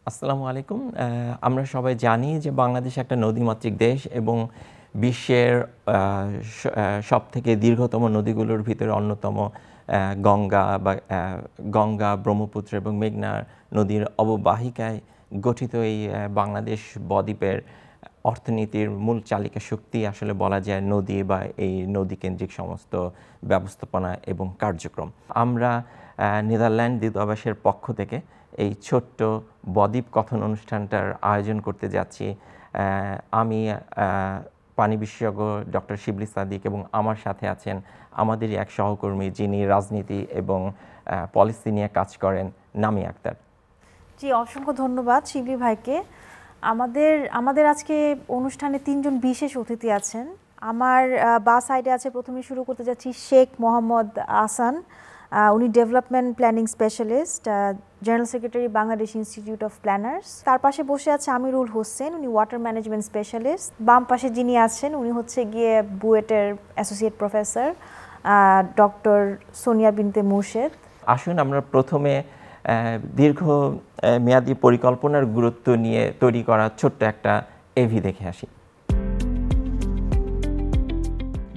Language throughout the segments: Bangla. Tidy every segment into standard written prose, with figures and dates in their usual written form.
আসসালামু আলাইকুম। আমরা সবাই জানি যে বাংলাদেশ একটা নদীমাতৃক দেশ এবং বিশ্বের সবথেকে দীর্ঘতম নদীগুলোর ভিতরে অন্যতম গঙ্গা, ব্রহ্মপুত্র এবং মেঘনা নদীর অববাহিকায় গঠিত এই বাংলাদেশ বদ্বীপের অর্থনীতির মূল চালিকা শক্তি আসলে বলা যায় নদী বা এই নদীকেন্দ্রিক সমস্ত ব্যবস্থাপনা এবং কার্যক্রম। আমরা নেদারল্যান্ড দূতাবাসের পক্ষ থেকে এই ছোট্ট বদ্বীপ কথন অনুষ্ঠানটার আয়োজন করতে যাচ্ছি। আমি পানি বিশেষজ্ঞ ডক্টর শিবলি সাদিক এবং আমার সাথে আছেন আমাদেরই এক সহকর্মী যিনি রাজনীতি এবং পলিসি নিয়ে কাজ করেন, নামি আক্তার। জি, অসংখ্য ধন্যবাদ শিবলি ভাইকে। আমাদের আজকে অনুষ্ঠানে তিনজন বিশেষ অতিথি আছেন। আমার বা সাইডে আছে, প্রথমে শুরু করতে যাচ্ছি শেখ মোহাম্মদ আহসান। উনি development planning specialist, general secretary Bangladesh institute of planners. তার পাশে বসে আছে আমিরুল হোসেন, উনি ওয়াটার ম্যানেজমেন্ট স্পেশালিস্ট। বাম পাশে যিনি আছেন উনি হচ্ছে গিয়ে বুয়েটের অ্যাসোসিয়েট প্রফেসর ডক্টর সোনিয়া বিনতে মুর্শেদ। আসুন আমরা প্রথমে দীর্ঘ মেয়াদী পরিকল্পনার গুরুত্ব নিয়ে তৈরি করা ছোট্ট একটা এভি দেখে আসি।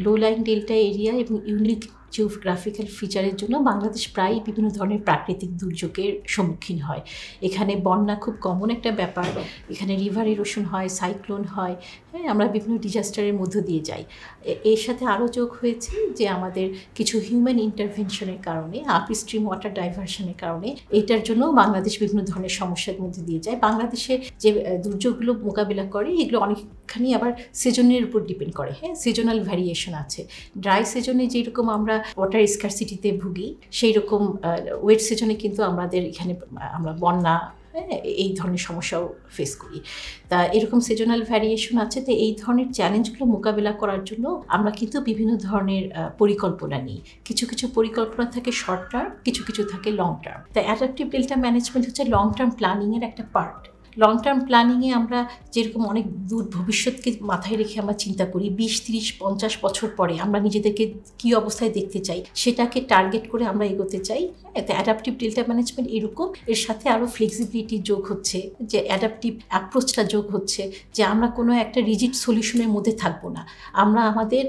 লো লাইং ডেল্টা এরিয়া এবং ইউনিক জিওগ্রাফিক্যাল ফিচারের জন্য বাংলাদেশ প্রায় বিভিন্ন ধরনের প্রাকৃতিক দুর্যোগের সম্মুখীন হয়। এখানে বন্যা খুব কমন একটা ব্যাপার, এখানে রিভার ইরোশন হয়, সাইক্লোন হয়, হ্যাঁ, আমরা বিভিন্ন ডিজাস্টারের মধ্য দিয়ে যাই। এর সাথে আরও যোগ হয়েছে যে আমাদের কিছু হিউম্যান ইন্টারভেনশনের কারণে, আপস্ট্রিম ওয়াটার ডাইভারশনের কারণে এইটার জন্য বাংলাদেশ বিভিন্ন ধরনের সমস্যার মধ্যে দিয়ে যায়। বাংলাদেশে যে দুর্যোগগুলো মোকাবিলা করে এগুলো অনেকখানি আবার সিজনের উপর ডিপেন্ড করে। হ্যাঁ, সিজনাল ভ্যারিয়েশন আছে। ড্রাই সিজনে যেরকম আমরা ওয়াটার স্কারসিটিতে ভুগি, সেই রকম ওয়েট সিজনে কিন্তু আমাদের এখানে আমরা বন্যা, এই ধরনের সমস্যাও ফেস করি। তা এরকম সিজনাল ভ্যারিয়েশন আছে। তো এই ধরনের চ্যালেঞ্জগুলো মোকাবিলা করার জন্য আমরা কিন্তু বিভিন্ন ধরনের পরিকল্পনা নিই। কিছু কিছু পরিকল্পনা থাকে শর্ট টার্ম, কিছু কিছু থাকে লং টার্ম। তা অ্যাডাপটিভ ডেল্টা ম্যানেজমেন্ট হচ্ছে লং টার্ম প্ল্যানিংয়ের একটা পার্ট। লং টার্ম প্ল্যানিংয়ে আমরা যেরকম অনেক দূর ভবিষ্যৎকে মাথায় রেখে আমরা চিন্তা করি, 20, 30, 50 বছর পরে আমরা নিজেদেরকে কী অবস্থায় দেখতে চাই সেটাকে টার্গেট করে আমরা এগোতে চাই। এতে অ্যাডাপটিভ ডেল্টা ম্যানেজমেন্ট এরকম। এর সাথে আরও ফ্লেক্সিবিলিটি যোগ হচ্ছে, যে অ্যাডাপটিভ অ্যাপ্রোচটা যোগ হচ্ছে, যে আমরা কোনো একটা রিজিড সলিউশনের মধ্যে থাকবো না। আমরা আমাদের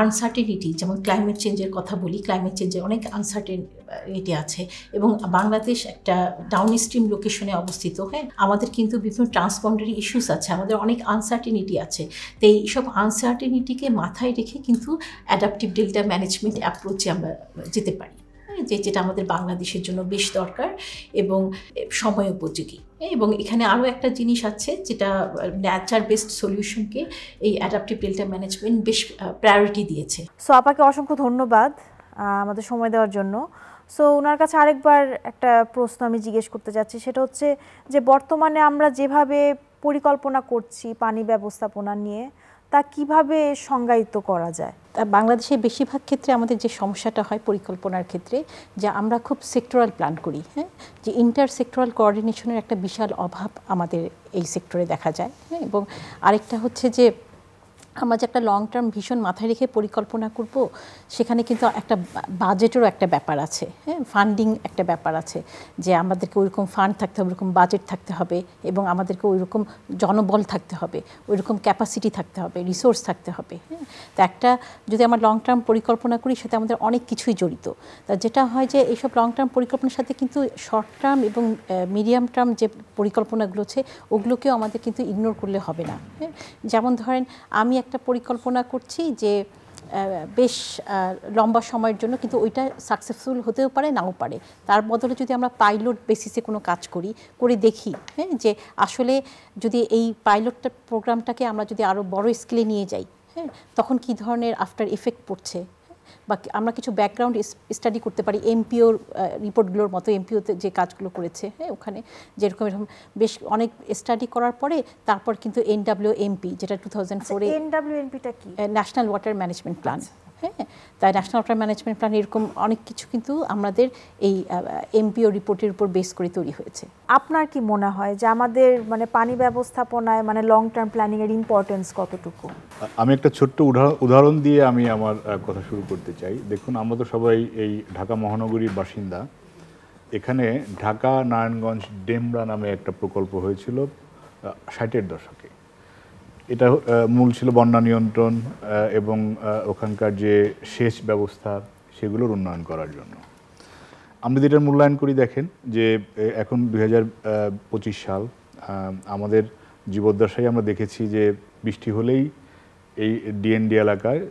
আনসার্টেনিটি, যেমন ক্লাইমেট চেঞ্জের কথা বলি, ক্লাইমেট চেঞ্জের অনেক আনসার্টেনিটি আছে এবং বাংলাদেশ একটা ডাউন স্ট্রিম লোকেশনে অবস্থিত। হ্যাঁ, আমাদের কিন্তু বিভিন্ন ট্রান্সবন্ডারি ইস্যুস আছে, আমাদের অনেক আনসার্টেনিটি আছে। তো এইসব আনসার্টেনিটিকে মাথায় রেখে কিন্তু অ্যাডাপটিভ ডেল্টা ম্যানেজমেন্ট অ্যাপ্রোচে আমরা যেতে পারি, যেটা আমাদের বাংলাদেশের জন্য বেশ দরকার এবং সময় উপযোগী। এবং এখানে আরও একটা জিনিস আছে যেটা নেচার বেসড সলিউশনকে এই অ্যাডাপটিভ ডেল্টা ম্যানেজমেন্ট বেশ প্রায়োরিটি দিয়েছে। সো আপাকে অসংখ্য ধন্যবাদ আমাদের সময় দেওয়ার জন্য। সো ওনার কাছে আরেকবার একটা প্রশ্ন আমি জিজ্ঞেস করতে চাচ্ছি, সেটা হচ্ছে যে বর্তমানে আমরা যেভাবে পরিকল্পনা করছি পানি ব্যবস্থাপনা নিয়ে, তা কিভাবে সংজ্ঞায়িত করা যায়? বাংলাদেশে বেশিরভাগ ক্ষেত্রে আমাদের যে সমস্যাটা হয় পরিকল্পনার ক্ষেত্রে, যে আমরা খুব সেক্টরাল প্ল্যান করি। হ্যাঁ, যে ইন্টার সেক্টরাল কোঅর্ডিনেশনের একটা বিশাল অভাব আমাদের এই সেক্টরে দেখা যায়। হ্যাঁ, এবং আরেকটা হচ্ছে যে আমরা যে একটা লং টার্ম ভীষণ মাথায় রেখে পরিকল্পনা করব, সেখানে কিন্তু একটা বাজেটেরও একটা ব্যাপার আছে। হ্যাঁ, ফান্ডিং একটা ব্যাপার আছে, যে আমাদেরকে ওইরকম ফান্ড থাকতে হবে, ওইরকম বাজেট থাকতে হবে এবং আমাদেরকে ওইরকম জনবল থাকতে হবে, ওইরকম ক্যাপাসিটি থাকতে হবে, রিসোর্স থাকতে হবে। হ্যাঁ, তো একটা যদি আমরা লং টার্ম পরিকল্পনা করি সেটা আমাদের অনেক কিছুই জড়িত। তা যেটা হয় যে এইসব লং টার্ম পরিকল্পনার সাথে কিন্তু শর্ট টার্ম এবং মিডিয়াম টার্ম যে পরিকল্পনাগুলো আছে ওগুলোকেও আমাদের কিন্তু ইগনোর করলে হবে না। হ্যাঁ, যেমন ধরেন আমি একটা পরিকল্পনা করছি যে বেশ লম্বা সময়ের জন্য, কিন্তু ওইটা সাকসেসফুল হতেও পারে, নাও পারে। তার বদলে যদি আমরা পাইলট বেসিসে কোনো কাজ করে দেখি, হ্যাঁ, যে আসলে যদি এই পাইলটটা প্রোগ্রামটাকে আমরা যদি আরও বড় স্কেলে নিয়ে যাই, হ্যাঁ, তখন কী ধরনের আফটার এফেক্ট পড়ছে, বা আমরা কিছু ব্যাকগ্রাউন্ড স্টাডি করতে পারি এমপিওর রিপোর্টগুলোর মতো। এমপিওতে যে কাজগুলো করেছে, হ্যাঁ, ওখানে যেরকম এরকম বেশ অনেক স্টাডি করার পরে তারপর কিন্তু NWMP, যেটা 2004-এ, NWMPটা কি? National water management plan. হ্যাঁ, তাই ন্যাশনাল ওয়াটার ম্যানেজমেন্ট প্ল্যান এরকম অনেক কিছু কিন্তু আমাদের এই এমপিও রিপোর্টের উপর বেস করে তৈরি হয়েছে। আপনার কি মনে হয় যে আমাদের মানে পানি ব্যবস্থাপনায় মানে লং টার্ম প্ল্যানিং এর ইম্পর্টেন্স কতটুকু? আমি একটা ছোট্ট উদাহরণ দিয়ে আমি আমার কথা শুরু করতে চাই। দেখুন, আমরা তো সবাই এই ঢাকা মহানগরীর বাসিন্দা। এখানে ঢাকা নারায়ণগঞ্জ ডেমরা নামে একটা প্রকল্প হয়েছিল 60-এর দশকে। এটা মূল ছিল বন্যা নিয়ন্ত্রণ এবং ওখানকার যে সেচ ব্যবস্থা সেগুলোর উন্নয়ন করার জন্য। আমরা যদি এটার মূল্যায়ন করি, দেখেন যে এখন 2025 সাল, আমাদের জীবদ্দশায় আমরা দেখেছি যে বৃষ্টি হলেই এই ডিএনডি এলাকায়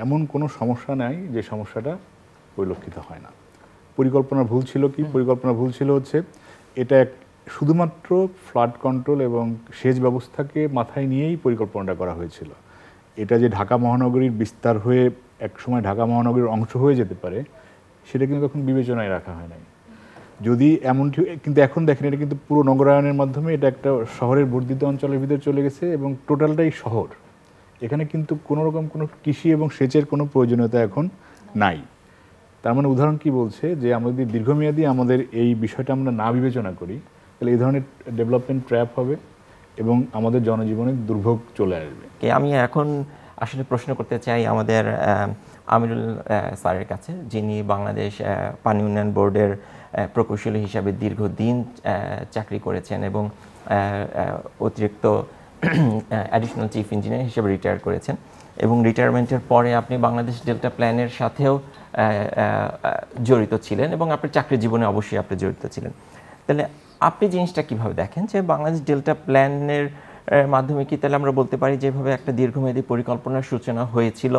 এমন কোনো সমস্যা নাই যে সমস্যাটা পরিলক্ষিত হয় না। পরিকল্পনা ভুল ছিল কি? পরিকল্পনা ভুল ছিল হচ্ছে এটা শুধুমাত্র ফ্লাড কন্ট্রোল এবং সেচ ব্যবস্থাকে মাথায় নিয়েই পরিকল্পনাটা করা হয়েছিল। এটা যে ঢাকা মহানগরীর বিস্তার হয়ে একসময় ঢাকা মহানগরীর অংশ হয়ে যেতে পারে সেটা কিন্তু তখন বিবেচনায় রাখা হয় নাই। যদি এমনটি, কিন্তু এখন দেখেন এটা কিন্তু পুরো নগরায়নের মাধ্যমে এটা একটা শহরের বর্ধিত অঞ্চলের ভিতরে চলে গেছে এবং টোটালটাই শহর। এখানে কিন্তু কোনো রকম কোনো কৃষি এবং সেচের কোনো প্রয়োজনীয়তা এখন নাই। তার মানে উদাহরণ কি বলছে যে আমরা যদি দীর্ঘমেয়াদী আমাদের এই বিষয়টা আমরা না বিবেচনা করি তাহলে এই ধরনের ডেভেলপমেন্ট ট্র্যাপ হবে এবং আমাদের জনজীবনে দুর্ভোগ চলে আসবে। আমি এখন আসলে প্রশ্ন করতে চাই আমাদের আমিরুল স্যারের কাছে, যিনি বাংলাদেশ পানি উন্নয়ন বোর্ডের প্রকৌশলী হিসাবে দীর্ঘদিন চাকরি করেছেন এবং অতিরিক্ত অ্যাডিশনাল চিফ ইঞ্জিনিয়ার হিসেবে রিটায়ার করেছেন এবং রিটায়ারমেন্টের পরে আপনি বাংলাদেশ ডেল্টা প্ল্যানের সাথেও জড়িত ছিলেন এবং আপনার চাকরি জীবনে অবশ্যই আপনি জড়িত ছিলেন। তাহলে আপনি জিনিসটা কিভাবে দেখেন যে বাংলাদেশ ডেল্টা প্ল্যানের মাধ্যমে কি তাহলে আমরা বলতে পারি যেভাবে একটা দীর্ঘমেয়াদী পরিকল্পনার সূচনা হয়েছিল,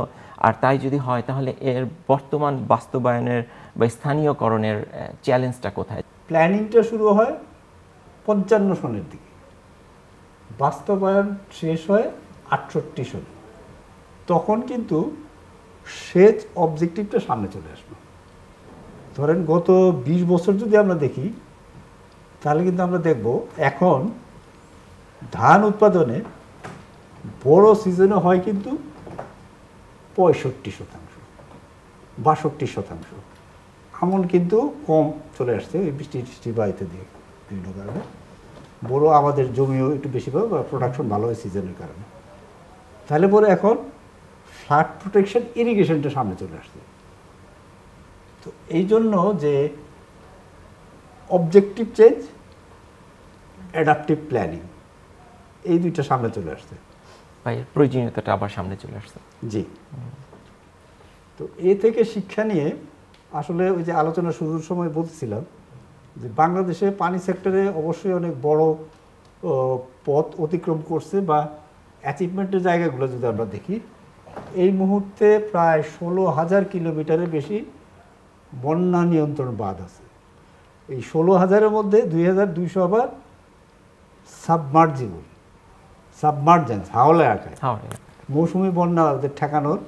আর তাই যদি হয় তাহলে এর বর্তমান বাস্তবায়নের বা স্থানীয়করণের চ্যালেঞ্জটা কোথায়? প্ল্যানিংটা শুরু হয় 55 সনের দিকে, বাস্তবায়ন শেষ হয় 68 সনে। তখন কিন্তু সেচ অবজেক্টিভটা সামনে চলে আসলো। ধরেন গত 20 বছর যদি আমরা দেখি তাহলে কিন্তু আমরা দেখব এখন ধান উৎপাদনে বড় সিজনে হয় কিন্তু 65%, 62%। আমন কিন্তু কম চলে আসছে এই বৃষ্টি বাড়িতে দিয়ে বিভিন্ন কারণে। বড় আমাদের জমিও একটু বেশি পাবে বা প্রোডাকশন ভালো হয় সিজনের কারণে। তাহলে পরে এখন ফ্লাড প্রোটেকশন ইরিগেশনটা সামনে চলে আসছে। তো এই জন্য যে অবজেক্টিভ চেঞ্জ, অ্যাডাপটিভ প্ল্যানিং, এই দুইটা সামনে চলে আসছে। প্রয়োজনীয়তাটা আবার সামনে চলে আসছে। জি। তো এ থেকে শিক্ষা নিয়ে আসলে ওই যে আলোচনা শুরুর সময় বলছিলাম যে বাংলাদেশে পানি সেক্টরে অবশ্যই অনেক বড় পথ অতিক্রম করছে বা অ্যাচিভমেন্টের জায়গাগুলো যদি আমরা দেখি, এই মুহূর্তে প্রায় 16,000 কিলোমিটারের বেশি বন্যা নিয়ন্ত্রণ বাঁধ আছে। এই 16,000-এর মধ্যে 2,200 আবার সাবমার্জেন্স হাওলা এলাকায়, মৌসুমি বন্যা ওদের ঠেকানোর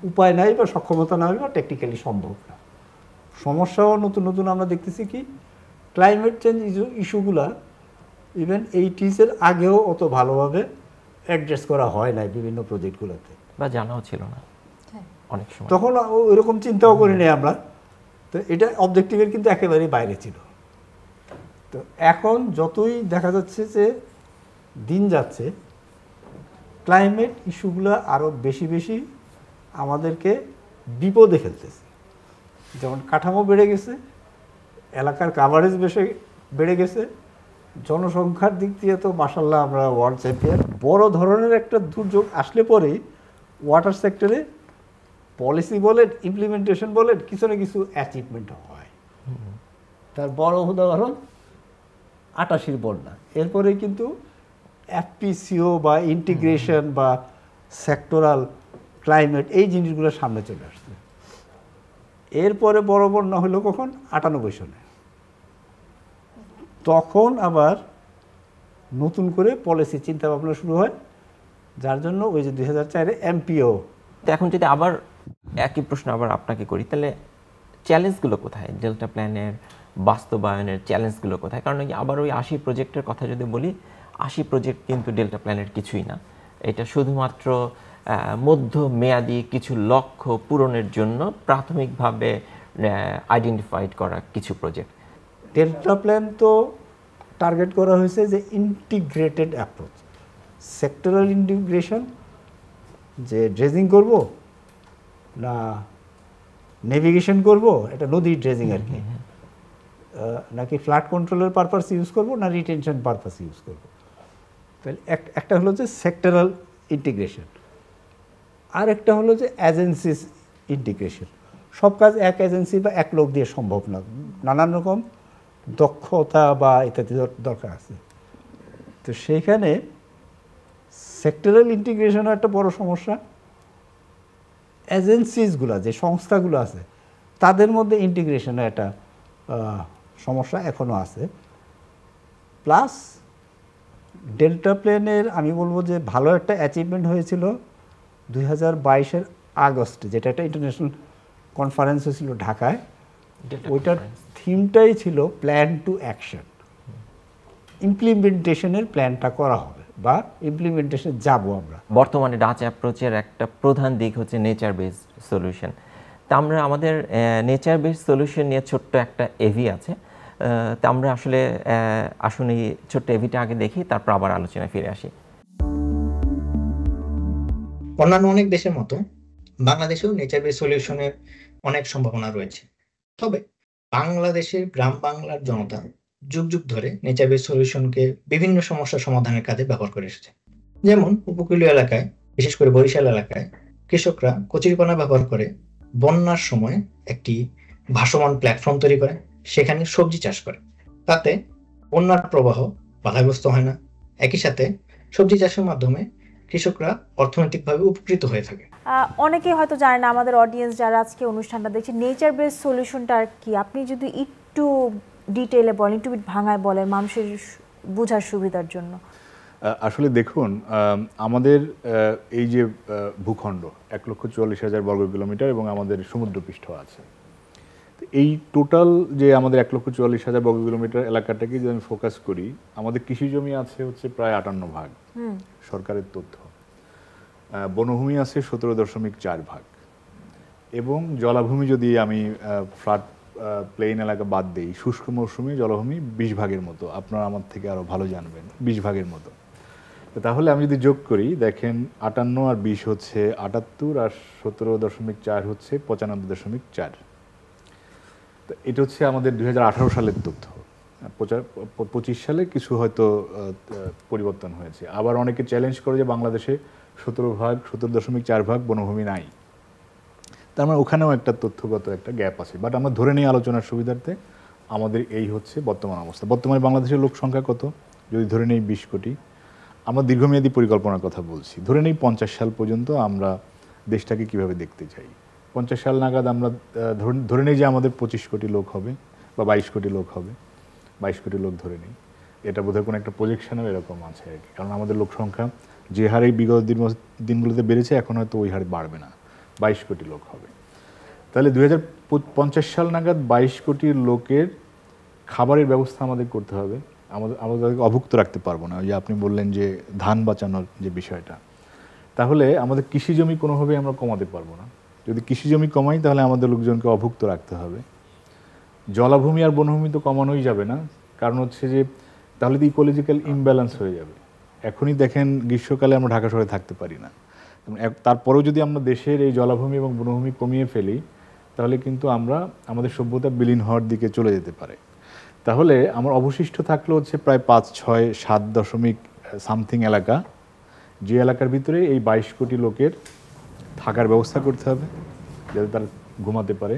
উপায় নাই বা সক্ষমতা না হলে বা টেকনিক্যালি সম্ভব না। সমস্যাও নতুন নতুন আমরা দেখতেছি কি ক্লাইমেট চেঞ্জ ইস্যুগুলা ইভেন 80s-এর আগেও অত ভালোভাবে অ্যাড্রেস করা হয় নাই বিভিন্ন প্রজেক্টগুলোতে, বা জানাও ছিল না অনেক সময়। তখন ওইরকম চিন্তাও করি নাই আমরা। তো এটা অবজেক্টিভের কিন্তু একেবারেই বাইরে ছিল। তো এখন যতই দেখা যাচ্ছে যে দিন যাচ্ছে ক্লাইমেট ইস্যুগুলো আরও বেশি বেশি আমাদেরকে বিপদে ফেলতেছে। যেমন কাঠামো বেড়ে গেছে, এলাকার কাভারেজ বেড়ে গেছে, জনসংখ্যার দিক দিয়ে তো মাশাআল্লাহ আমরা ওয়ার্ল্ড চ্যাম্পিয়ন। বড় ধরনের একটা দুর্যোগ আসলে পরেই ওয়াটার সেক্টরে পলিসি বলেন, ইমপ্লিমেন্টেশন বলেন, কিছু না কিছু অ্যাচিভমেন্ট হয়। তার বড় উদাহরণ 88-র বন্যা। এরপরে কিন্তু এফপিসিও বা ইন্টিগ্রেশন বা সেক্টরাল ক্লাইমেট এই জিনিসগুলো সামনে চলে আসছে। এরপরে বড় বন্যা হলো কখন? 98 সনে। তখন আবার নতুন করে পলিসি চিন্তা ভাবনা শুরু হয়, যার জন্য ওই যে 2004-এ এমপিও। তো এখন যদি আবার একই প্রশ্ন আবার আপনাকে করি, তাহলে চ্যালেঞ্জগুলো কোথায়? ডেল্টা প্ল্যানের বাস্তবায়নের চ্যালেঞ্জগুলো কোথায়? কারণ আবার ওই 80 প্রজেক্টের কথা যদি বলি, 80 প্রজেক্ট কিন্তু ডেল্টা প্ল্যানের কিছুই না। এটা শুধুমাত্র মধ্যমেয়াদী কিছু লক্ষ্য পূরণের জন্য প্রাথমিকভাবে আইডেন্টিফাইড করা কিছু প্রজেক্ট। ডেল্টা প্ল্যান তো টার্গেট করা হয়েছে যে ইন্টিগ্রেটেড অ্যাপ্রোচ, সেক্টরাল ইন্টিগ্রেশন, যে ড্রেজিং করব না নেভিগেশন করব, এটা নদীর ড্রেজিং আর কি, নাকি ফ্লাড কন্ট্রোলের পারপাস ইউজ করব না রিটেনশন পারপাস ইউজ করব। তাহলে একটা হলো যে সেক্টরাল ইন্টিগ্রেশন, আর একটা হলো যে এজেন্সিস ইন্টিগ্রেশন। সব কাজ এক এজেন্সি বা এক লোক দিয়ে সম্ভব না, নানান রকম দক্ষতা বা ইত্যাদি দরকার আছে। তো সেইখানে সেক্টরাল ইন্টিগ্রেশনও একটা বড় সমস্যা, এজেন্সিসগুলো যে সংস্থাগুলো আছে তাদের মধ্যে ইন্টিগ্রেশনের একটা সমস্যা এখনও আছে। প্লাস ডেল্টা প্লেনের আমি বলবো যে ভালো একটা অ্যাচিভমেন্ট হয়েছিল 2022-এর আগস্টে, যেটা একটা ইন্টারন্যাশনাল কনফারেন্স হয়েছিল ঢাকায়। ওইটার থিমটাই ছিল প্ল্যান টু অ্যাকশন, ইমপ্লিমেন্টেশনের প্ল্যানটা করা হবে বা ইমপ্লিমেন্টেশনে যাব আমরা। বর্তমানে ডাচ অ্যাপ্রোচের একটা প্রধান দিক হচ্ছে নেচার বেসড সলিউশন। তা আমরা আমাদের নেচার বেসড সলিউশন নিয়ে ছোট্ট একটা এভি আছে, তা আমরা আসলে আসুন এই ছোট্ট এভিটা আগে দেখি, তারপর আবার আলোচনায় ফিরে আসি। অন্যান্য অনেক দেশের মতো বাংলাদেশেও নেচার বেসড সলিউশনের অনেক সম্ভাবনা রয়েছে। তবে বাংলাদেশের গ্রাম বাংলার জনতা যুগ যুগ ধরে নেচার বেসড সলিউশনকে বিভিন্ন সমস্যার সমাধানের কাজে ব্যবহার করে এসেছে। যেমন উপকূলীয় এলাকায়, বিশেষ করে বরিশাল এলাকায় কৃষকরা কচুরিপানা ব্যবহার করে বন্যার সময় একটি ভাসমান প্ল্যাটফর্ম তৈরি করে সেখানে সবজি চাষ করে, তাতে বন্যার প্রবাহ বাধাগ্রস্ত হয় না। একই সাথে সবজি চাষের মাধ্যমে কৃষকরা অর্থনৈতিকভাবে উপকৃত হয়ে থাকে। অনেকেই হয়তো জানে না, আমাদের অডিয়েন্স যারা আজকে অনুষ্ঠানটা দেখছে, নেচার বেসড সলিউশনটা আর কি আপনি যদি একটু ডিটেইলে বলেন, একটু ভাঙায় বলেন মানুষের বোঝার সুবিধার জন্য। আসলে দেখুন, আমাদের এই যে ভূখণ্ড 1,44,000 বর্গ কিলোমিটার এবং আমাদের সমুদ্রপৃষ্ঠ আছে, এই টোটাল যে আমাদের 1,44,000 বর্গ কিলোমিটার এলাকাটাকে যদি আমি ফোকাস করি, আমাদের কৃষি জমি আছে হচ্ছে প্রায় 58 ভাগ, সরকারের তথ্য। বনভূমি আছে 17.4 ভাগ, এবং জলাভূমি যদি আমি ফ্ল্যাট প্লেন এলাকা বাদ দিই, শুষ্ক মৌসুমী জলাভূমি 20 ভাগের মতো, আপনারা আমার থেকে আরও ভালো জানবেন, 20 ভাগের মতো। তাহলে আমি যদি যোগ করি, দেখেন 58 আর 20 হচ্ছে 78, আর 17.4 হচ্ছে 95.4। তো এটা হচ্ছে আমাদের 2018 সালের তথ্য। 25 সালে কিছু হয়তো পরিবর্তন হয়েছে। আবার অনেকে চ্যালেঞ্জ করে যে বাংলাদেশে 17.4 ভাগ বনভূমি নাই, তার মানে ওখানেও একটা তথ্যগত একটা গ্যাপ আছে। বাট আমরা ধরে নিই আলোচনার সুবিধার্থে, আমাদের এই হচ্ছে বর্তমান অবস্থা। বর্তমানে বাংলাদেশের লোক সংখ্যা কত? যদি ধরে নেই 20 কোটি, আমরা দীর্ঘমেয়াদী পরিকল্পনার কথা বলছি, ধরে নেই 50 সাল পর্যন্ত আমরা দেশটাকে কিভাবে দেখতে চাই। 50 সাল নাগাদ আমরা ধরে নেই যে আমাদের 25 কোটি লোক হবে বা 22 কোটি লোক হবে, 22 কোটি লোক ধরে নেই। এটা বোধহয় কোনো একটা প্রজেকশনও এরকম আছে আর কি, কারণ আমাদের লোক সংখ্যা যে হারে বিগত দিনগুলোতে বেড়েছে এখন হয়তো ওই হারে বাড়বে না, 22 কোটি লোক হবে। তাহলে 2050 সাল নাগাদ 22 কোটি লোকের খাবারের ব্যবস্থা আমাদের করতে হবে। আমরা তাদেরকে অভুক্ত রাখতে পারবো না। ওই যে আপনি বললেন যে ধান বাঁচানোর যে বিষয়টা, তাহলে আমাদের কৃষি জমি কোনোভাবেই আমরা কমাতে পারবো না। যদি কৃষি জমি কমাই তাহলে আমাদের লোকজনকে অভুক্ত রাখতে হবে। জলাভূমি আর বনভূমি তো কমানোই যাবে না, কারণ হচ্ছে যে তাহলে তো ইকোলজিক্যাল ইমব্যালেন্স হয়ে যাবে। এখনই দেখেন গ্রীষ্মকালে আমরা ঢাকা শহরে থাকতে পারি না, তারপরেও যদি আমরা দেশের এই জলাভূমি এবং বনভূমি কমিয়ে ফেলি তাহলে কিন্তু আমরা আমাদের সভ্যতা বিলীন হওয়ার দিকে চলে যেতে পারে। তাহলে আমার অবশিষ্ট থাকলো হচ্ছে প্রায় 5, 6, 7 দশমিক সামথিং এলাকা, যে এলাকার ভিতরে এই 22 কোটি লোকের থাকার ব্যবস্থা করতে হবে, যাতে তারা ঘুমাতে পারে,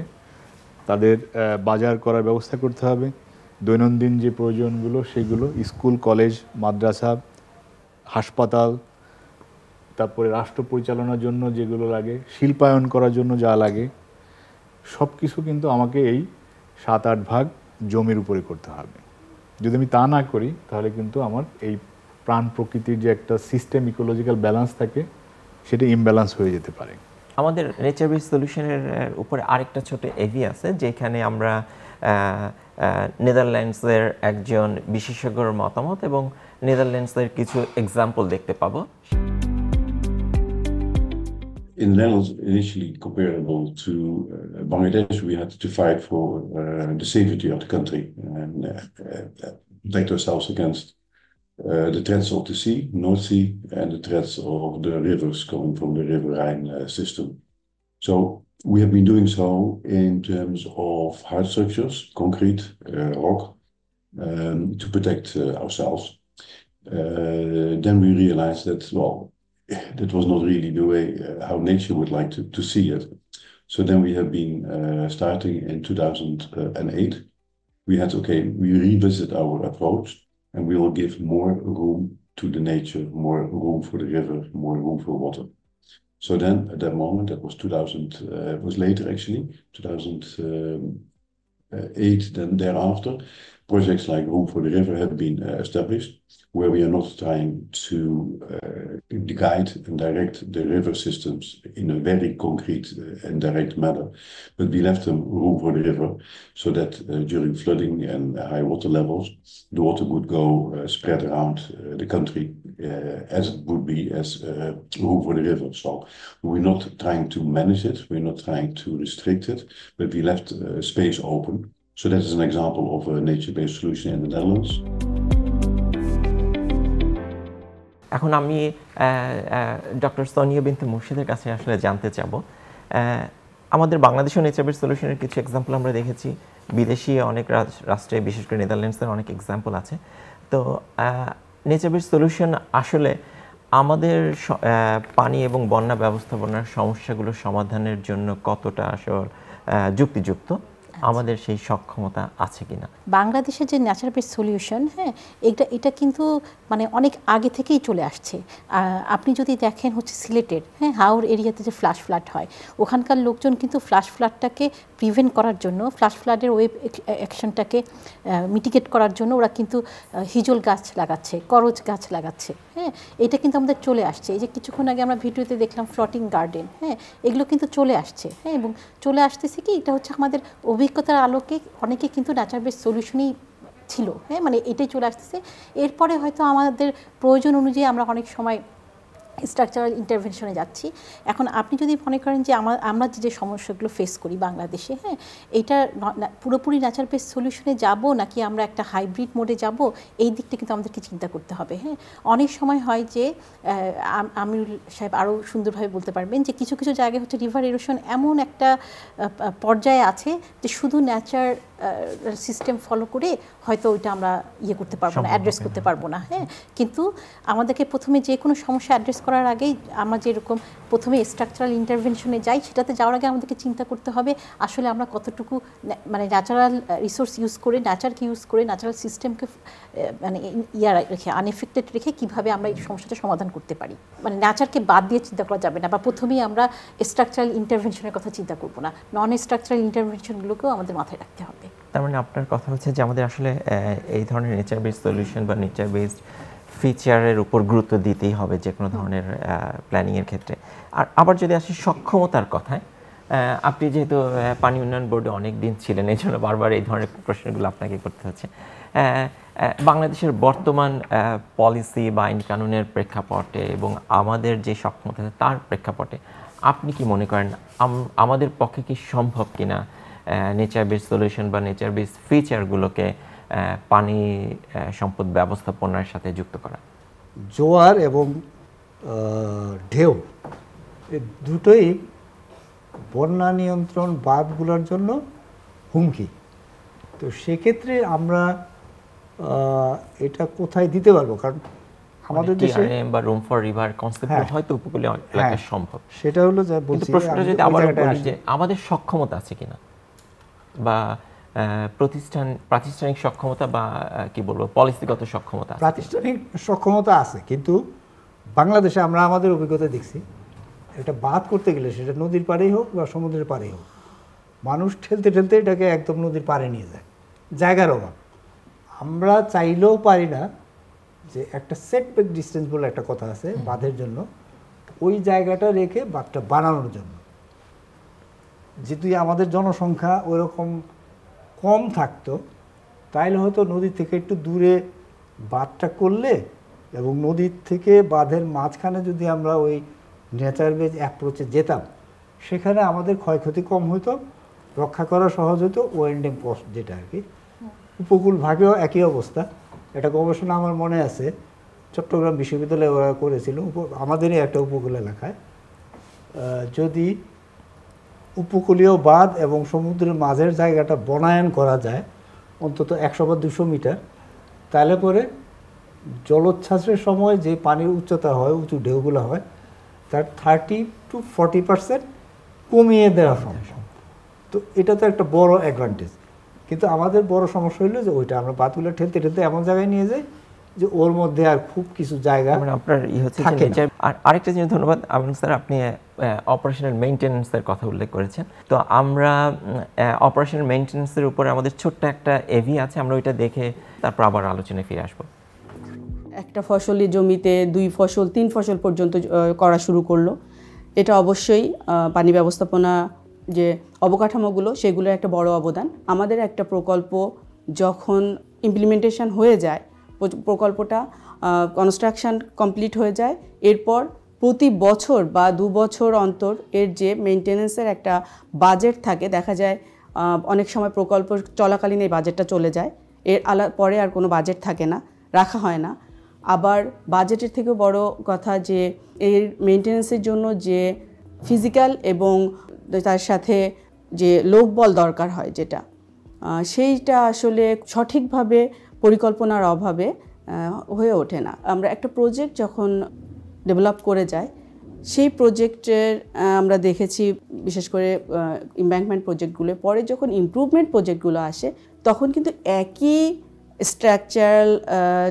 তাদের বাজার করার ব্যবস্থা করতে হবে, দৈনন্দিন যে প্রয়োজনগুলো সেগুলো, স্কুল, কলেজ, মাদ্রাসা, হাসপাতাল, তারপরে রাষ্ট্র পরিচালনার জন্য যেগুলো লাগে, শিল্পায়ন করার জন্য যা লাগে, সব কিছু কিন্তু আমাকে এই 7-8 ভাগ জমির উপরে করতে হবে। যদি আমি তা না করি তাহলে কিন্তু আমার এই প্রাণ প্রকৃতির যে একটা সিস্টেম, ইকোলজিক্যাল ব্যালেন্স থাকে, সেটা ইমব্যালেন্স হয়ে যেতে পারে। আমাদের নেচার বেসড সলিউশনের উপরে আরেকটা ছোট এভি আছে, যেখানে আমরা নেদারল্যান্ডসের একজন বিশেষজ্ঞর মতামত এবং নেদারল্যান্ডসের কিছু এক্সাম্পল দেখতে পাবো। In the Netherlands, initially comparable to Bangladesh, we had to fight for the safety of the country and protect ourselves against the threats of the sea, North Sea, and the threats of the rivers coming from the River Rhine system. So We have been doing so in terms of hard structures, concrete, rock, to protect ourselves. Then we realized that, well, that was not really the way how nature would like to see it. So then we have been starting in 2008. We had, okay, we revisit our approach and we will give more room to the nature, more room for the river, more room for water. So then at that moment, that was 2000, it was later actually, 2008, then thereafter, projects like Room for the River have been established, where we are not trying to guide and direct the river systems in a very concrete and direct manner, but we left them room for the river so that during flooding and high water levels, the water would go spread around the country as it would be as room for the river. So we're not trying to manage it, we're not trying to restrict it, but we left space open. So that is an example of a nature-based solution in the Netherlands. এখন আমি ডক্টর সোনিয়া বিনতে মুর্শিদের কাছে আসলে জানতে চাব, আমাদের বাংলাদেশেও নেচার বেসড সলিউশনের কিছু এক্সাম্পল আমরা দেখেছি, বিদেশি অনেক রাষ্ট্রে বিশেষ করে নেদারল্যান্ডসের অনেক এক্সাম্পল আছে। তো নেচার বেসড সলিউশন আসলে আমাদের পানি এবং বন্যা ব্যবস্থাপনার সমস্যাগুলো সমাধানের জন্য কতটা আসলে যুক্তিযুক্ত, আমাদের সেই সক্ষমতা আছে কিনা? বাংলাদেশের যে ন্যাচার বেসড সলিউশন, হ্যাঁ, এটা কিন্তু মানে অনেক আগে থেকেই চলে আসছে। আপনি যদি দেখেন হচ্ছে সিলেটের, হ্যাঁ, হাওর এরিয়াতে যে ফ্ল্যাশ ফ্লাড হয়, ওখানকার লোকজন কিন্তু ফ্ল্যাশ ফ্লাডটাকে প্রিভেন্ট করার জন্য, ফ্ল্যাশ ফ্লাডের ওয়েভ অ্যাকশনটাকে মিটিগেট করার জন্য ওরা কিন্তু হিজল গাছ লাগাচ্ছে, করজ গাছ লাগাচ্ছে। হ্যাঁ, এটা কিন্তু আমাদের চলে আসছে। এই যে কিছুক্ষণ আগে আমরা ভিডিওতে দেখলাম ফ্লোটিং গার্ডেন, হ্যাঁ, এগুলো কিন্তু চলে আসছে। হ্যাঁ, এবং চলে আসতেছে কি, এটা হচ্ছে আমাদের অভিজ্ঞতার আলোকে অনেকে কিন্তু ন্যাচার বেসড সলিউশনই ছিল। হ্যাঁ, মানে এটাই চলে আসতেছে। এরপরে হয়তো আমাদের প্রয়োজন অনুযায়ী আমরা অনেক সময় স্ট্রাকচারাল ইন্টারভেনশনে যাচ্ছি। এখন আপনি যদি মনে করেন যে আমরা যে সমস্যাগুলো ফেস করি বাংলাদেশে, হ্যাঁ, এইটা পুরোপুরি ন্যাচার বেসড সলিউশনে যাব নাকি আমরা একটা হাইব্রিড মোডে যাব, এই দিকটা কিন্তু আমাদেরকে চিন্তা করতে হবে। হ্যাঁ, অনেক সময় হয় যে আমিরুল সাহেব আরও সুন্দরভাবে বলতে পারবেন যে কিছু কিছু জায়গায় হচ্ছে রিভার এরোশন এমন একটা পর্যায়ে আছে যে শুধু ন্যাচার সিস্টেম ফলো করে হয়তো ওইটা আমরা করতে পারবো না, অ্যাড্রেস করতে পারবো না। হ্যাঁ, কিন্তু আমাদেরকে প্রথমে যে কোনো সমস্যা অ্যাড্রেস করার আগেই আমরা যেরকম প্রথমে স্ট্রাকচারাল ইন্টারভেনশনে যাই, সেটাতে যাওয়ার আগে আমাদেরকে চিন্তা করতে হবে আসলে আমরা কতটুকু মানে ন্যাচারাল রিসোর্স ইউজ করে, ন্যাচারকে ইউজ করে, ন্যাচারাল সিস্টেমকে মানে রেখে, আনএফেক্টেড রেখে কীভাবে আমরা এই সমস্যাটা সমাধান করতে পারি। মানে ন্যাচারকে বাদ দিয়ে চিন্তা করা যাবে না, বা প্রথমেই আমরা স্ট্রাকচারাল ইন্টারভেনশনের কথা চিন্তা করবো না, নন স্ট্রাকচারাল ইন্টারভেনশনগুলোকেও আমাদের মাথায় রাখতে হবে। তার মানে আপনার কথা হচ্ছে যে আমাদের আসলে এই ধরনের নেচার বেসড সলিউশন বা নেচার বেসড ফিচারের উপর গুরুত্ব দিতেই হবে যে কোনো ধরনের প্ল্যানিংয়ের ক্ষেত্রে। আর আবার যদি আসি সক্ষমতার কথায়, আপনি যেহেতু পানি উন্নয়ন বোর্ডে অনেক দিন ছিলেন, এই জন্য বারবার এই ধরনের প্রশ্নগুলো আপনাকে করতে হচ্ছে। বাংলাদেশের বর্তমান পলিসি বা আইন কানুনের প্রেক্ষাপটে এবং আমাদের যে সক্ষমতা তার প্রেক্ষাপটে আপনি কি মনে করেন আমাদের পক্ষে কি সম্ভব কিনা নেচার বেসড সলিউশন বা নেচার বেসড ফিচারগুলোকে পানি সম্পদ ব্যবস্থাপনার সাথে যুক্ত করা? জোয়ার এবং ঢেউ দুটোই বন্যা নিয়ন্ত্রণ বাঁধগুলোর জন্য হুমকি। তো সেক্ষেত্রে আমরা এটা কোথায় দিতে পারবো? কারণ আমাদের দেশে বা রুম ফর রিভার কনসেপ্ট হয়তো উপকূলীয় এলাকায় সম্ভব, সেটা হলো যে বলছি, প্রশ্নটা যদি আবার বলি যে আমাদের সক্ষমতা আছে কিনা, বা প্রাতিষ্ঠানিক সক্ষমতা বা কি বলবো পলিসিগত সক্ষমতা? প্রাতিষ্ঠানিক সক্ষমতা আছে, কিন্তু বাংলাদেশে আমরা আমাদের অভিজ্ঞতা দেখছি এটা বাদ করতে গেলে সেটা নদীর পাড়েই হোক বা সমুদ্রের পাড়েই হোক, মানুষ ঠেলতে ঠেলতে এটাকে একদম নদীর পাড়ে নিয়ে যায়, জায়গার অভাব। আমরা চাইলেও পারি না যে একটা সেটব্যাক ডিস্টেন্স বলে একটা কথা আছে বাঁধের জন্য, ওই জায়গাটা রেখে বাঁধটা বানানোর জন্য। যদি আমাদের জনসংখ্যা ওইরকম কম থাকতো তাইলে হয়তো নদীর থেকে একটু দূরে বাঁধটা করলে এবং নদীর থেকে বাঁধের মাঝখানে যদি আমরা ওই নেচার বেস অ্যাপ্রোচে যেতাম, সেখানে আমাদের ক্ষয়ক্ষতি কম হতো, রক্ষা করা সহজ হতো, ওয়েন্ডিং কস্ট যেটা আর কি। উপকূল ভাগেও একই অবস্থা। একটা গবেষণা আমার মনে আছে, চট্টগ্রাম বিশ্ববিদ্যালয়ে ওরা করেছিল আমাদেরই একটা উপকূল এলাকায়। যদি উপকূলীয় বাঁধ এবং সমুদ্রের মাঝের জায়গাটা বনায়ন করা যায় অন্তত 100 বা 200 মিটার, তাহলে পরে জলোচ্ছ্বাসের সময় যে পানির উচ্চতা হয়, উঁচু ঢেউগুলো হয়, তার 30 to 40% কমিয়ে দেওয়া সম্ভব। তো এটা তো একটা বড় অ্যাডভান্টেজ। কিন্তু আমাদের বড় সমস্যা হলো যে ওইটা আমরা বাতগুলো ঠেলতে ঠেলতে এমন জায়গায় নিয়ে যাই যে ওর মধ্যে আর খুব কিছু জায়গা মানে আপনার হচ্ছে আর আরেকটা জিনিস, ধন্যবাদ আমিনুল স্যার, আপনি অপারেশনাল মেইনটেনেন্সের কথা উল্লেখ করেছেন। তো আমরা অপারেশনাল মেইনটেনেন্সের উপরে আমাদের ছোট্ট একটা এভি আছে, আমরা ওইটা দেখে তারপর আবার আলোচনায় ফিরে আসবো। একটা ফসলি জমিতে 2 ফসল 3 ফসল পর্যন্ত করা শুরু করলো। এটা অবশ্যই পানি ব্যবস্থাপনা যে অবকাঠামোগুলো সেগুলোর একটা বড় অবদান। আমাদের একটা প্রকল্প যখন ইমপ্লিমেন্টেশন হয়ে যায়, প্রকল্পটা কনস্ট্রাকশন কমপ্লিট হয়ে যায়, এরপর প্রতি বছর বা 2 বছর অন্তর এর যে মেনটেন্যান্সের একটা বাজেট থাকে, দেখা যায় অনেক সময় প্রকল্প চলাকালীন এই বাজেটটা চলে যায়, এর পরে আর কোনো বাজেট থাকে না, রাখা হয় না। আবার বাজেটের থেকেও বড় কথা যে এর মেনটেন্যান্সের জন্য যে ফিজিক্যাল এবং তার সাথে যে লোকবল দরকার হয়, যেটা সেইটা আসলে সঠিকভাবে পরিকল্পনার অভাবে হয়ে ওঠে না। আমরা একটা প্রজেক্ট যখন ডেভেলপ করে যাই, সেই প্রজেক্টের আমরা দেখেছি বিশেষ করে এমব্যাঙ্কমেন্ট প্রজেক্টগুলো, পরে যখন ইমপ্রুভমেন্ট প্রজেক্টগুলো আসে তখন কিন্তু একই স্ট্রাকচারাল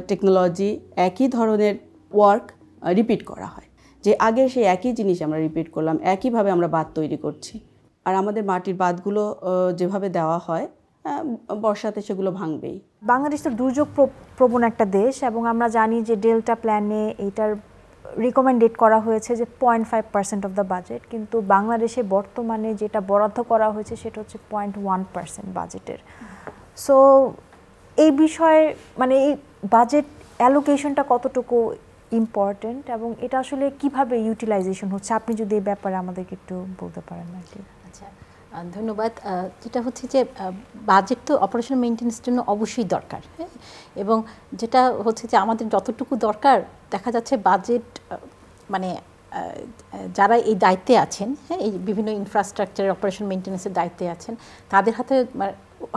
টেকনোলজি, একই ধরনের ওয়ার্ক রিপিট করা হয়, যে আগে সেই একই জিনিস আমরা রিপিট করলাম, একইভাবে আমরা বাঁধ তৈরি করছি। আর আমাদের মাটির বাঁধগুলো যেভাবে দেওয়া হয়, বর্ষাতে সেগুলো ভাঙবেই। বাংলাদেশ তো দুর্যোগ প্রবণ একটা দেশ, এবং আমরা জানি যে ডেল্টা প্ল্যানে এইটার রিকমেন্ডেড করা হয়েছে যে 0.5% অফ দ্য বাজেট, কিন্তু বাংলাদেশে বর্তমানে যেটা বরাদ্দ করা হয়েছে সেটা হচ্ছে 0.1% বাজেটের। সো এই বিষয়ে মানে এই বাজেট অ্যালোকেশনটা কতটুকু ইম্পর্টেন্ট এবং এটা আসলে কিভাবে ইউটিলাইজেশন হচ্ছে, আপনি যদি এই ব্যাপারে আমাদেরকে একটু বলতে পারেন আর কি। আচ্ছা, ধন্যবাদ। যেটা হচ্ছে যে বাজেট তো অপারেশন মেইনটেন্যান্সের জন্য অবশ্যই দরকার, হ্যাঁ, এবং যেটা হচ্ছে যে আমাদের যতটুকু দরকার দেখা যাচ্ছে বাজেট মানে যারা এই দায়িত্বে আছেন, হ্যাঁ, এই বিভিন্ন ইনফ্রাস্ট্রাকচার অপারেশন মেইনটেন্যান্সের দায়িত্বে আছেন, তাদের হাতে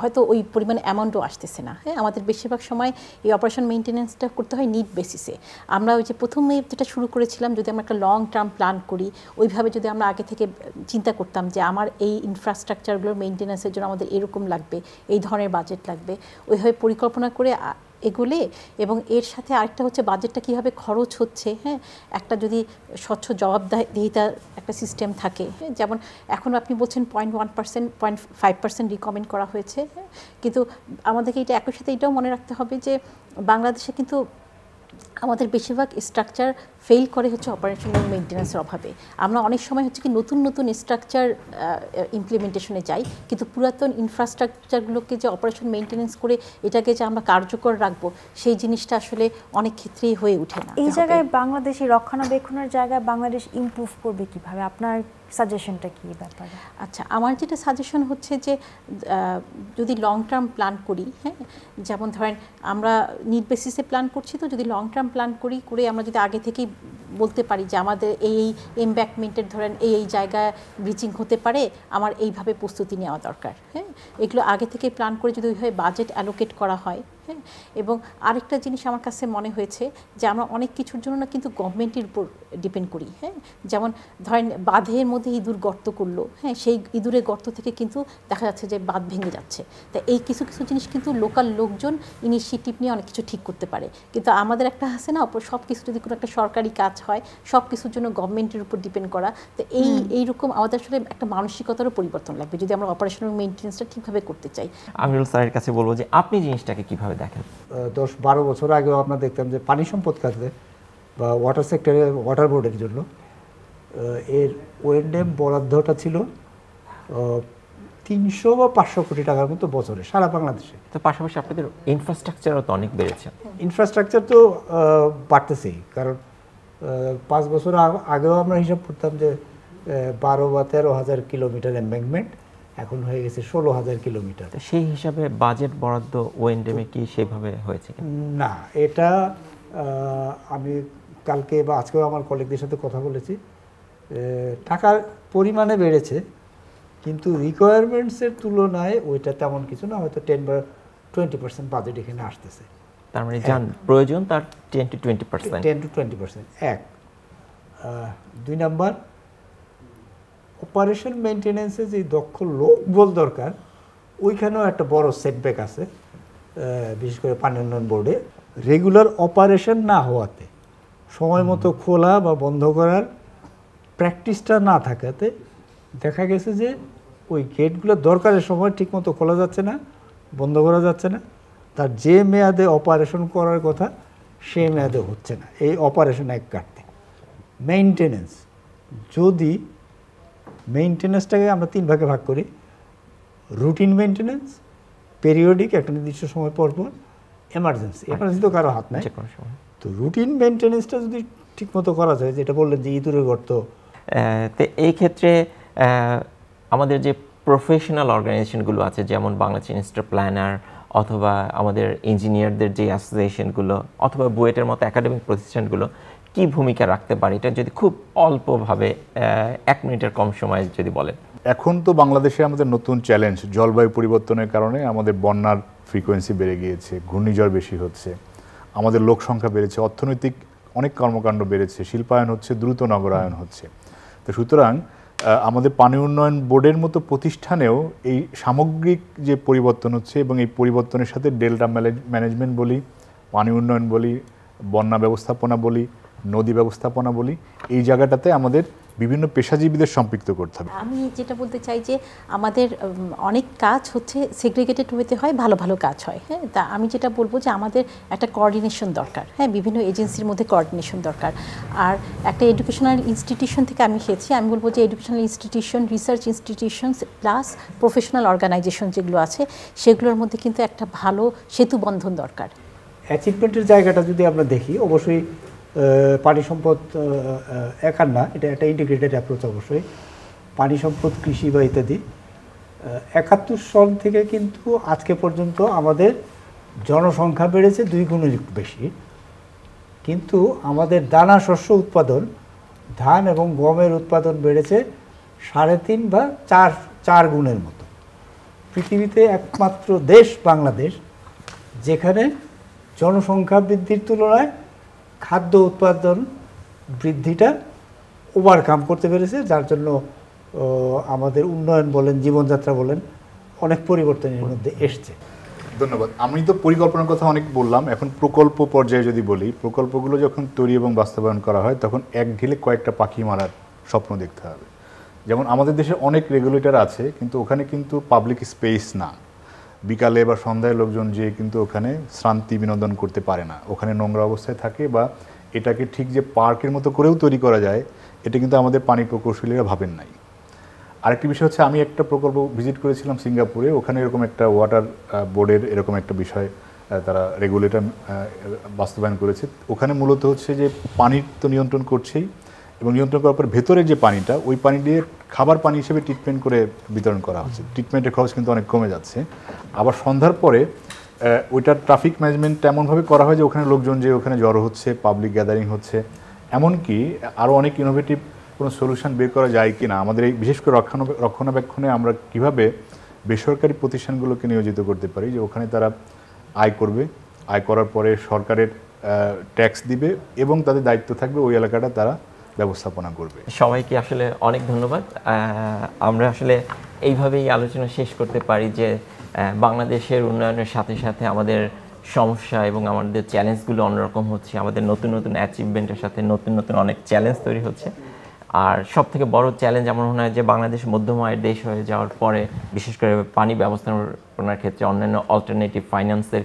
হয়তো ওই পরিমাণে অ্যামাউন্টও আসতেছে না। হ্যাঁ, আমাদের বেশিরভাগ সময় এই অপারেশন মেইনটেন্যান্সটা করতে হয় নিড বেসিসে। আমরা ওই যে প্রথমে যেটা শুরু করেছিলাম, যদি আমরা একটা লং টার্ম প্ল্যান করি, ওইভাবে যদি আমরা আগে থেকে চিন্তা করতাম যে আমার এই ইনফ্রাস্ট্রাকচারগুলোর মেইনটেন্যান্সের জন্য আমাদের এরকম লাগবে, এই ধরনের বাজেট লাগবে, ওইভাবে পরিকল্পনা করে এগুলে, এবং এর সাথে আরেকটা হচ্ছে বাজেটটা কীভাবে খরচ হচ্ছে, হ্যাঁ, একটা যদি স্বচ্ছ জবাবদিহিতার একটা সিস্টেম থাকে, হ্যাঁ, যেমন এখন আপনি বলছেন 0.1%, 0.5% রিকমেন্ড করা হয়েছে, হ্যাঁ, কিন্তু আমাদেরকে এটা একই সাথে এটাও মনে রাখতে হবে যে বাংলাদেশে কিন্তু আমাদের বেশিরভাগ স্ট্রাকচার ফেল করে হচ্ছে অপারেশনাল মেইনটেন্যান্সের অভাবে। আমরা অনেক সময় হচ্ছে কি নতুন নতুন স্ট্রাকচার ইমপ্লিমেন্টেশনে যাই, কিন্তু পুরাতন ইনফ্রাস্ট্রাকচারগুলোকে যে অপারেশন মেইনটেন্যান্স করে এটাকে যে আমরা কার্যকর রাখবো, সেই জিনিসটা আসলে অনেক ক্ষেত্রেই হয়ে ওঠে না। এই জায়গায় বাংলাদেশি রক্ষণাবেক্ষণের জায়গায় বাংলাদেশ ইমপ্রুভ করবে কিভাবে, আপনার সাজেশনটা কি ব্যাপারে? আচ্ছা, আমার যেটা সাজেশন হচ্ছে যে যদি লং টার্ম প্ল্যান করি, হ্যাঁ, যেমন ধরেন আমরা নিড বেসিসে প্ল্যান করছি, তো যদি লং টার্ম প্ল্যান করে আমরা যদি আগে থেকেই বলতে পারি যে আমাদের এই এমব্যাঙ্কমেন্টের ধরেন এই জায়গায় ব্রিচিং হতে পারে, আমার এইভাবে প্রস্তুতি নেওয়া দরকার, হ্যাঁ, এগুলো আগে থেকে প্ল্যান করে যদি ওইভাবে বাজেট অ্যালোকেট করা হয়, হ্যাঁ। এবং আরেকটা জিনিস আমার কাছে মনে হয়েছে যে আমরা অনেক কিছুর জন্য না কিন্তু গভর্নমেন্টের উপর ডিপেন্ড করি, হ্যাঁ, যেমন ধরেন বাঁধের মধ্যে ইঁদুর গর্ত করলো, হ্যাঁ, সেই ইঁদুরের গর্ত থেকে কিন্তু দেখা যাচ্ছে যে বাঁধ ভেঙে যাচ্ছে। তা এই কিছু কিছু জিনিস কিন্তু লোকাল লোকজন ইনিশিয়েটিভ নিয়ে অনেক কিছু ঠিক করতে পারে, কিন্তু আমাদের একটা আছে না, সব কিছু যদি কোনো একটা সরকারি কাজ হয় সব কিছুর জন্য গভর্নমেন্টের উপর ডিপেন্ড করা, তো এইরকম আমাদের আসলে একটা মানসিকতারও পরিবর্তন লাগবে যদি আমরা অপারেশনাল মেইনটেন্যান্সটা ঠিকভাবে করতে চাই। আমিনুল স্যারের কাছে বলবো যে আপনি জিনিসটাকে কিভাবে দেখেন? 10-12 বছর আগেও আমরা দেখতাম যে পানি সম্পদ খাতে বা ওয়াটার সেক্টরে ওয়াটার বোর্ডের জন্য এর ওএনএম বরাদ্দটা ছিল 300 বা 500 কোটি টাকার মতো বছরে সারা বাংলাদেশে। তো পাশাপাশি আপনাদের ইনফ্রাস্ট্রাকচারও তো অনেক বেড়েছে। ইনফ্রাস্ট্রাকচার তো বাড়তেছেই, কারণ 5 বছর আগেও আমরা হিসাব করতাম যে 12 বা 13 হাজার কিলোমিটার এমব্যাঙ্কমেন্ট, এখন হয়ে গেছে 16,000 কিলোমিটার। সেই হিসাবে বাজেট বরাদ্দ ওএনডেমে কি সেভাবে হয়েছে না? এটা আমি কালকে বা আজকেও আমার কলিগদের সাথে কথা বলেছি, টাকার পরিমাণে বেড়েছে কিন্তু রিকোয়ারমেন্টসের তুলনায় ওইটা তেমন কিছু না, হয়তো 10 বা 20% বাজেট এখানে আসতেছে। তার মানে যান প্রয়োজন তার 10 to 20%। 10 to 20% এক। 2 নাম্বার, অপারেশন মেনটেন্যান্সে যে দক্ষ লোকবল দরকার ওইখানেও একটা বড় সেটব্যাক আছে, বিশেষ করে পানি উন্নয়ন বোর্ডে রেগুলার অপারেশন না হওয়াতে, সময় মতো খোলা বা বন্ধ করার প্র্যাকটিসটা না থাকাতে দেখা গেছে যে ওই গেটগুলো দরকারের সময় ঠিকমতো খোলা যাচ্ছে না, বন্ধ করা যাচ্ছে না, তার যে মেয়াদে অপারেশন করার কথা সে মেয়াদে হচ্ছে না। এই অপারেশন এক কাটতে মেইনটেনেন্স, যদি মেইনটেনেন্সটাকে আমরা 3 ভাগে ভাগ করি, রুটিন মেইনটেনেন্স, পেরিওডিক একটা নির্দিষ্ট সময় পর পর, এমার্জেন্সি। এমার্জেন্সি তো কারো হাত নাই। তো রুটিন মেইনটেনেন্সটা যদি ঠিকমতো করা যায়, যেটা বললেন যে ইঁদুরের গর্ত, তো এই ক্ষেত্রে আমাদের যে প্রফেশনাল অর্গানাইজেশনগুলো আছে যেমন বাংলাদেশ ইনস্টিটিউট প্ল্যানার অথবা আমাদের ইঞ্জিনিয়ারদের যে অ্যাসোসিয়েশনগুলো অথবা বুয়েটের মতো একাডেমিক প্রতিষ্ঠানগুলো কি ভূমিকা রাখতে পারে, এটা যদি খুব অল্পভাবে 1 মিনিটের কম সময়ে যদি বলেন। এখন তো বাংলাদেশে আমাদের নতুন চ্যালেঞ্জ, জলবায়ু পরিবর্তনের কারণে আমাদের বন্যার ফ্রিকোয়েন্সি বেড়ে গিয়েছে, ঘূর্ণিঝড় বেশি হচ্ছে, আমাদের লোক সংখ্যা বেড়েছে, অর্থনৈতিক অনেক কর্মকাণ্ড বেড়েছে, শিল্পায়ন হচ্ছে, দ্রুত নগরায়ন হচ্ছে। তো সুতরাং আমাদের পানি উন্নয়ন বোর্ডের মতো প্রতিষ্ঠানেও এই সামগ্রিক যে পরিবর্তন হচ্ছে এবং এই পরিবর্তনের সাথে ডেল্টা ম্যানেজমেন্ট বলি, পানি উন্নয়ন বলি, বন্যা ব্যবস্থাপনা বলি, নদী ব্যবস্থাপনা বলি, এই জায়গাটাতে আমাদের বিভিন্ন পেশাজীবীদের সম্পৃক্ত করতে হবে। আমি যেটা বলতে চাই যে আমাদের অনেক কাজ হচ্ছে সেগ্রিগেটেড ওয়েতে হয়, ভালো ভালো কাজ হয়। হ্যাঁ, তা আমি যেটা বলবো যে আমাদের একটা কোঅর্ডিনেশন দরকার। হ্যাঁ, বিভিন্ন এজেন্সির মধ্যে কোঅর্ডিনেশন দরকার। আর একটা এডুকেশনাল ইনস্টিটিউশন থেকে আমি এসেছি, আমি বলবো যে educational institution, research institutions plus professional organization যেগুলো আছে সেগুলোর মধ্যে কিন্তু একটা ভালো সেতু বন্ধন দরকার। অ্যাচিভমেন্টের জায়গাটা যদি আমরা দেখি, অবশ্যই পানি সম্পদ একার না, এটা একটা ইন্টিগ্রেটেড অ্যাপ্রোচ। অবশ্যই পানি সম্পদ, কৃষি বা ইত্যাদি। 71 সাল থেকে কিন্তু আজকে পর্যন্ত আমাদের জনসংখ্যা বেড়েছে 2 গুণের বেশি, কিন্তু আমাদের দানা শস্য উৎপাদন, ধান এবং গমের উৎপাদন বেড়েছে 3.5 বা 4 গুণের মতো। পৃথিবীতে একমাত্র দেশ বাংলাদেশ যেখানে জনসংখ্যা বৃদ্ধির তুলনায় খাদ্য উৎপাদন বৃদ্ধিটা ওভারকাম করতে পেরেছে, যার জন্য আমাদের উন্নয়ন বলেন, জীবনযাত্রা বলেন, অনেক পরিবর্তনের মধ্যে এসছে। ধন্যবাদ। আমি তো পরিকল্পনার কথা অনেক বললাম, এখন প্রকল্প পর্যায়ে যদি বলি, প্রকল্পগুলো যখন তৈরি এবং বাস্তবায়ন করা হয় তখন এক ঢিলে কয়েকটা পাখি মারার স্বপ্ন দেখতে হবে। যেমন আমাদের দেশে অনেক রেগুলেটর আছে, কিন্তু ওখানে কিন্তু পাবলিক স্পেস না, বিকালে বা সন্ধ্যায় লোকজন যেয়ে কিন্তু ওখানে শ্রান্তি বিনোদন করতে পারে না, ওখানে নোংরা অবস্থায় থাকে, বা এটাকে ঠিক যে পার্কের মতো করেও তৈরি করা যায় এটা কিন্তু আমাদের পানি প্রকৌশলীরা ভাবেন নাই। আরেকটি বিষয় হচ্ছে, আমি একটা প্রকল্প ভিজিট করেছিলাম সিঙ্গাপুরে, ওখানে এরকম একটা ওয়াটার বোর্ডের এরকম একটা বিষয় তারা রেগুলেটর বাস্তবায়ন করেছে। ওখানে মূলত হচ্ছে যে পানির তো নিয়ন্ত্রণ করছেই, এবং নিয়ন্ত্রণ করার পর ভেতরের যে পানিটা, ওই পানি দিয়ে খাবার পানি হিসেবে ট্রিটমেন্ট করে বিতরণ করা হচ্ছে। ট্রিটমেন্টের খরচ কিন্তু অনেক কমে যাচ্ছে। আবার সন্ধ্যার পরে ওইটার ট্রাফিক ম্যানেজমেন্ট এমনভাবে করা হয় যে ওখানে লোকজন যে ওখানে জড়ো হচ্ছে, পাবলিক গ্যাদারিং হচ্ছে। এমনকি আরও অনেক ইনোভেটিভ কোনো সলিউশন বের করা যায় কি না, আমাদের এই বিশেষ করে রক্ষণাবেক্ষণে আমরা কিভাবে বেসরকারি প্রতিষ্ঠানগুলোকে নিয়োজিত করতে পারি, যে ওখানে তারা আয় করবে, আয় করার পরে সরকারের ট্যাক্স দিবে এবং তাদের দায়িত্ব থাকবে ওই এলাকাটা তারা ব্যবস্থাপনা করবে। সবাইকে আসলে অনেক ধন্যবাদ। আমরা আসলে এইভাবেই আলোচনা শেষ করতে পারি যে বাংলাদেশের উন্নয়নের সাথে সাথে আমাদের সমস্যা এবং আমাদের চ্যালেঞ্জগুলো অন্যরকম হচ্ছে, আমাদের নতুন নতুন অ্যাচিভমেন্টের সাথে নতুন নতুন অনেক চ্যালেঞ্জ তৈরি হচ্ছে। আর সব থেকে বড় চ্যালেঞ্জ আমার মনে হয় যে বাংলাদেশ মধ্যম আয়ের দেশ হয়ে যাওয়ার পরে বিশেষ করে পানি ব্যবস্থাপনার ক্ষেত্রে অন্যান্য অল্টারনেটিভ ফাইন্যান্সের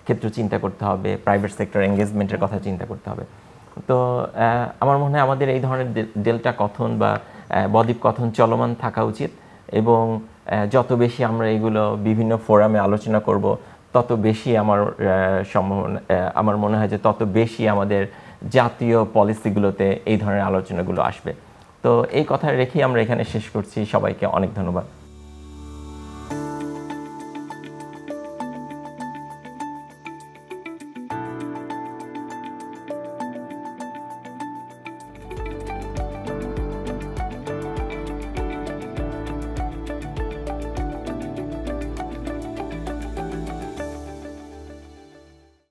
ক্ষেত্রে চিন্তা করতে হবে, প্রাইভেট সেক্টর এঙ্গেজমেন্টের কথা চিন্তা করতে হবে। তো আমার মনে হয় আমাদের এই ধরনের ডেল্টা কথন বা বদ্বীপ কথন চলমান থাকা উচিত, এবং যত বেশি আমরা এগুলো বিভিন্ন ফোরামে আলোচনা করব তত বেশি আমার মনে হয় যে তত বেশি আমাদের জাতীয় পলিসিগুলোতে এই ধরনের আলোচনাগুলো আসবে। তো এই কথা রেখেই আমরা এখানে শেষ করছি। সবাইকে অনেক ধন্যবাদ।